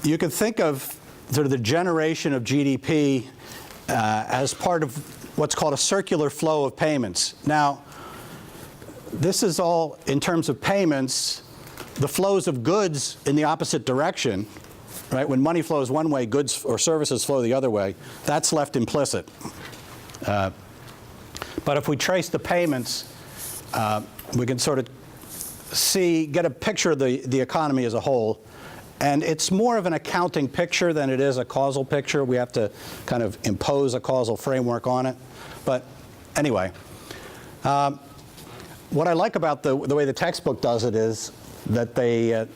you could think of sort of the generation of GDP as part of what's called a circular flow of payments. Now, this is all in terms of payments, the flows of goods in the opposite direction, right? When money flows one way, goods or services flow the other way. That's left implicit. But if we trace the payments, we can sort of get a picture of the economy as a whole. And it's more of an accounting picture than it is a causal picture. We have to kind of impose a causal framework on it. But anyway, what I like about the way the textbook does it is that they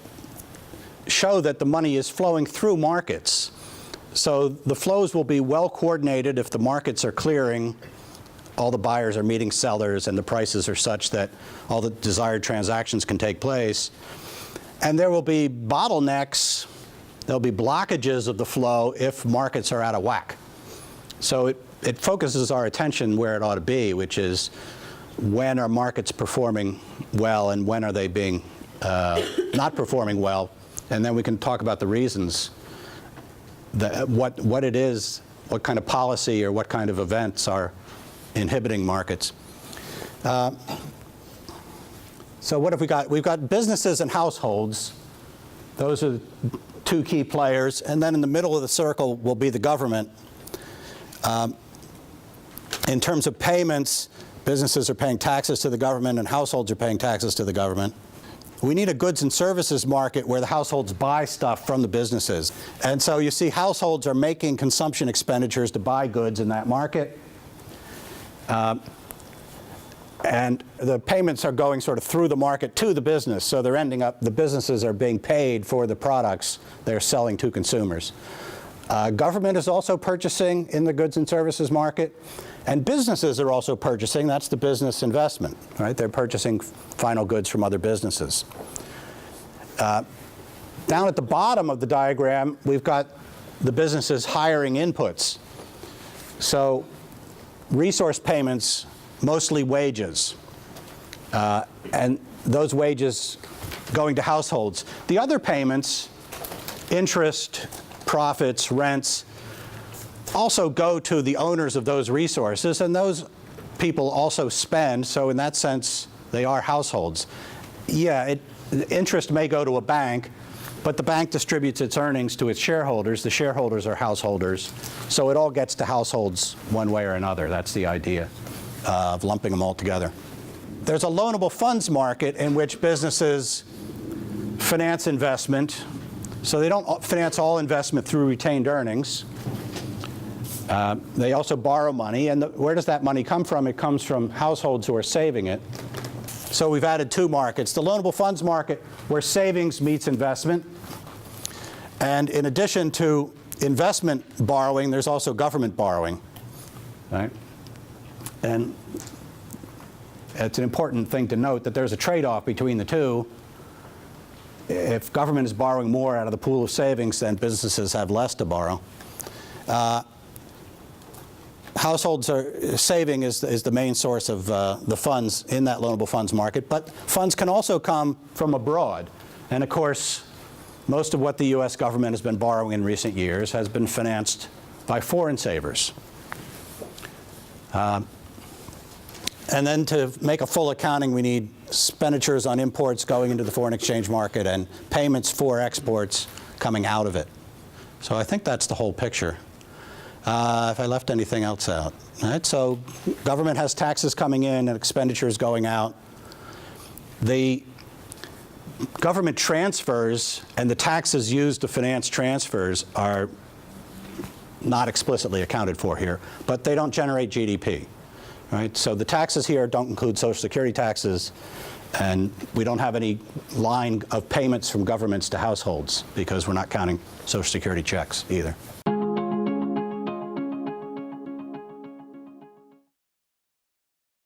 show that the money is flowing through markets. So the flows will be well coordinated if the markets are clearing, all the buyers are meeting sellers, and the prices are such that all the desired transactions can take place. And there will be bottlenecks, there'll be blockages of the flow if markets are out of whack. So it focuses our attention where it ought to be, which is when are markets performing well and when are they being not performing well. And then we can talk about the reasons, what it is, what kind of policy or what kind of events are inhibiting markets. So what have we got? We've got businesses and households. Those are two key players. And then in the middle of the circle will be the government. In terms of payments, businesses are paying taxes to the government and households are paying taxes to the government. We need a goods and services market where the households buy stuff from the businesses. And so you see households are making consumption expenditures to buy goods in that market. And the payments are going sort of through the market to the business. So they're ending up, the businesses are being paid for the products they're selling to consumers. Government is also purchasing in the goods and services market. And businesses are also purchasing. That's the business investment, right? They're purchasing final goods from other businesses. Down at the bottom of the diagram, we've got the businesses hiring inputs. So resource payments, mostly wages, and those wages going to households. The other payments, interest, profits, rents, also go to the owners of those resources, and those people also spend, so in that sense, they are households. Yeah, interest may go to a bank, but the bank distributes its earnings to its shareholders. The shareholders are householders, so it all gets to households one way or another. That's the idea of lumping them all together. There's a loanable funds market in which businesses finance investment. So they don't finance all investment through retained earnings. They also borrow money. And where does that money come from? It comes from households who are saving it. So we've added two markets. The loanable funds market, where savings meets investment. And in addition to investment borrowing, there's also government borrowing, right? And it's an important thing to note that there's a trade-off between the two. If government is borrowing more out of the pool of savings, then businesses have less to borrow. Households are saving is the main source of the funds in that loanable funds market, but funds can also come from abroad. And of course, most of what the US government has been borrowing in recent years has been financed by foreign savers. And then to make a full accounting, we need expenditures on imports going into the foreign exchange market and payments for exports coming out of it. So I think that's the whole picture. If I left anything else out. Right? So government has taxes coming in and expenditures going out. The government transfers and the taxes used to finance transfers are not explicitly accounted for here, but they don't generate GDP. Right? So the taxes here don't include Social Security taxes, and we don't have any line of payments from governments to households because we're not counting Social Security checks either.